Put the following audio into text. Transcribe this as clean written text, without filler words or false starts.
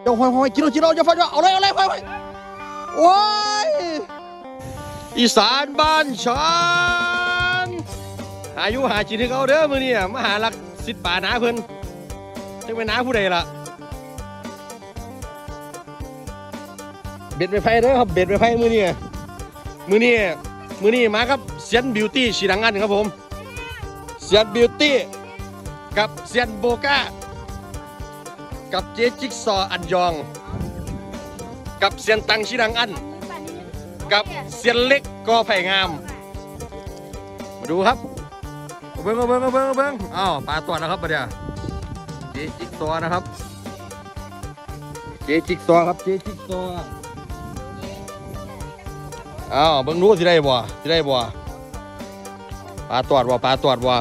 ดี๋ยวหอยกินเราจะฟังเอาเลยหอยโอ้ยอีสานบ้านฉันอายุหาจีนให้เขาเด้อมือนี่มาหาลักสิทธิ์ป่าหนาเพิ่นจะเป็นหนาผู้ใดล่ะเบ็ดไปไพ่เด้อครับเบ็ดไปไพ่มือนี่มาครับเซียนบิวตี้ชีดังอันครับผมเซียนบิวตี้กับเซียนโบก้ากับเจ๊จิ๊กซออันยองกับเซียนตังชีดังอันกับเซียนเล็กกอไผ่งามมาดูครับเบิ้งอ้าวปลาตัวนะครับประเดี๋ยวเจ๊จิ๊กซอนะครับเจ๊จิ๊กซอครับเจ๊จิ๊กซออ้าวเบิ้งรู้สิได้บ่ปลาตอดบ่